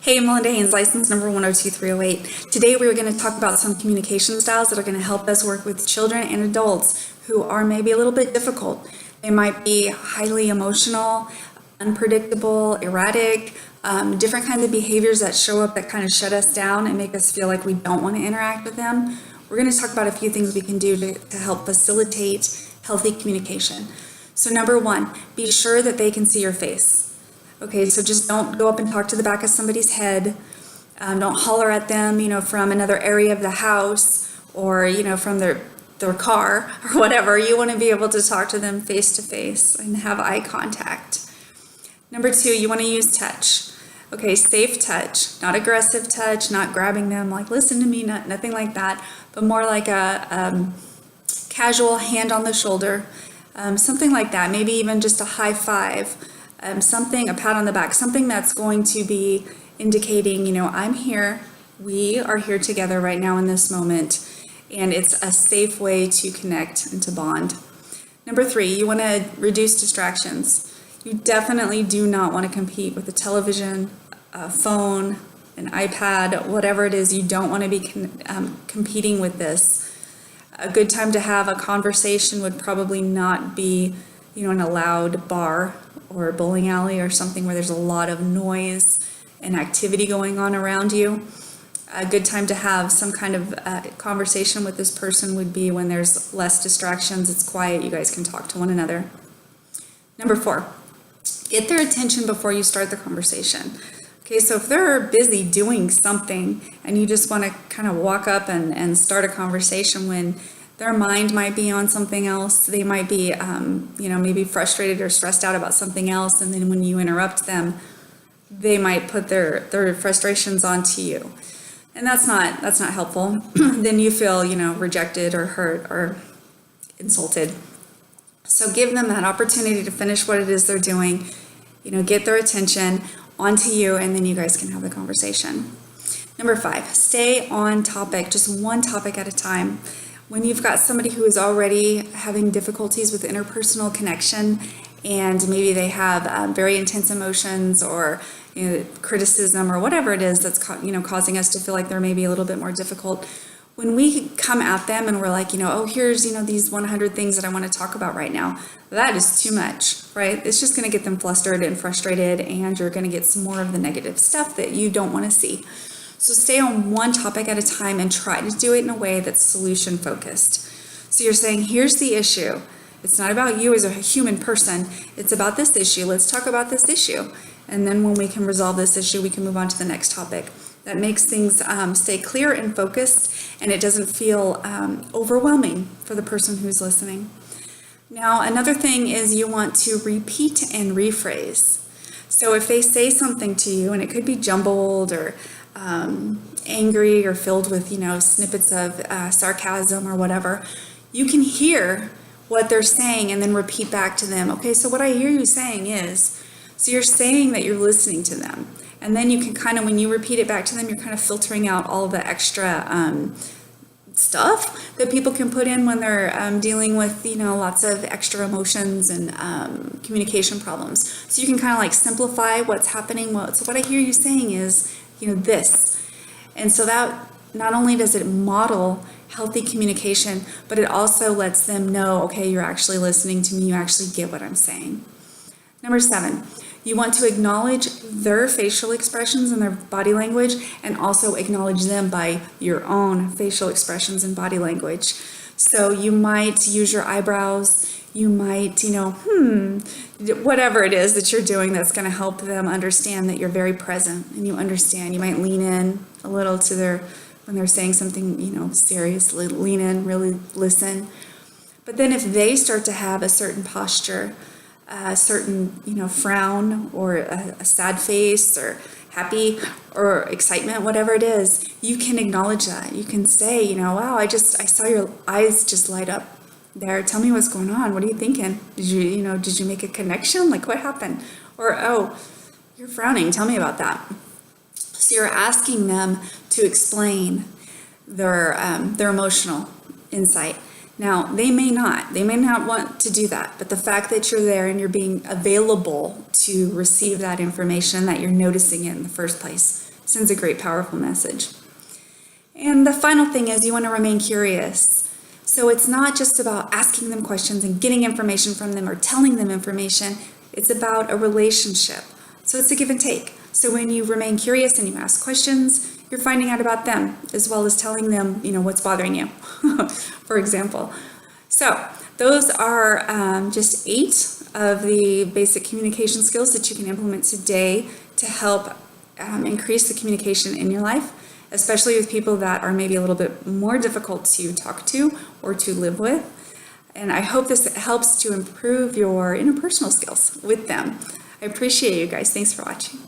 Hey, Melinda Haynes, license number 102308. Today we are going to talk about some communication styles that are going to help us work with children and adults who are maybe a little bit difficult. They might be highly emotional, unpredictable, erratic, different kinds of behaviors that show up that kind of shut us down and make us feel like we don't want to interact with them. We're going to talk about a few things we can do to help facilitate healthy communication. So number one, be sure that they can see your face. Okay, so just don't go up and talk to the back of somebody's head. Don't holler at them, from another area of the house or, from their car or whatever. You want to be able to talk to them face to face and have eye contact. Number two, you want to use touch. Okay, safe touch, not aggressive touch, not grabbing them like, listen to me, nothing like that, but more like a casual hand on the shoulder, something like that, maybe even just a high five. A pat on the back, something that's going to be indicating, I'm here, we are here together right now in this moment, and it's a safe way to connect and to bond. Number three, you want to reduce distractions. You definitely do not want to compete with a television, a phone, an iPad, whatever it is. You don't want to be competing with this. A good time to have a conversation would probably not be, in a loud bar or a bowling alley or something where there's a lot of noise and activity going on around you. A good time to have some kind of conversation with this person would be when there's less distractions, it's quiet, you guys can talk to one another. Number four, get their attention before you start the conversation. Okay, so if they're busy doing something and you just want to kind of walk up and start a conversation when their mind might be on something else. They might be, maybe frustrated or stressed out about something else. And then when you interrupt them, they might put their frustrations onto you. And that's not helpful. Then you feel, rejected or hurt or insulted. So give them that opportunity to finish what it is they're doing, get their attention onto you, and then you guys can have the conversation. Number five, stay on topic, just one topic at a time. When you've got somebody who is already having difficulties with interpersonal connection and maybe they have very intense emotions or criticism or whatever it is that's causing us to feel like they're maybe a little bit more difficult, when we come at them and we're like, here's these 100 things that I want to talk about right now, that is too much, right? It's just going to get them flustered and frustrated, and you're going to get some more of the negative stuff that you don't want to see. So stay on one topic at a time and try to do it in a way that's solution focused. So you're saying, here's the issue. It's not about you as a human person. It's about this issue. Let's talk about this issue. And then when we can resolve this issue, we can move on to the next topic. That makes things stay clear and focused, and it doesn't feel overwhelming for the person who's listening. Now, another thing is you want to repeat and rephrase. So if they say something to you, and it could be jumbled or angry or filled with, snippets of sarcasm or whatever, you can hear what they're saying and then repeat back to them. Okay, so what I hear you saying is, so you're saying that you're listening to them. And then you can kind of, when you repeat it back to them, you're kind of filtering out all the extra stuff that people can put in when they're dealing with, lots of extra emotions and communication problems. So you can kind of like simplify what's happening. So what I hear you saying is, this. And so that not only does it model healthy communication, but it also lets them know, okay, you're actually listening to me, you actually get what I'm saying. Number seven, you want to acknowledge their facial expressions and their body language, and also acknowledge them by your own facial expressions and body language. So you might use your eyebrows, you might, whatever it is that you're doing that's going to help them understand that you're very present and you understand. You might lean in a little to when they're saying something, serious, lean in, really listen. But then if they start to have a certain posture, a certain, frown or a sad face or happy or excitement, whatever it is, you can acknowledge that. You can say, wow, I saw your eyes just light up there. Tell me what's going on. What are you thinking? Did you make a connection? Like, what happened? Or, oh, you're frowning. Tell me about that. So you're asking them to explain their emotional insight. Now, they may not want to do that, but the fact that you're there and you're being available to receive that information, that you're noticing it in the first place, sends a great, powerful message. And the final thing is you want to remain curious. So it's not just about asking them questions and getting information from them or telling them information. It's about a relationship. So it's a give and take. So when you remain curious and you ask questions, you're finding out about them as well as telling them, what's bothering you, for example. So those are just 8 of the basic communication skills that you can implement today to help increase the communication in your life, especially with people that are maybe a little bit more difficult to talk to or to live with. And I hope this helps to improve your interpersonal skills with them. I appreciate you guys. Thanks for watching.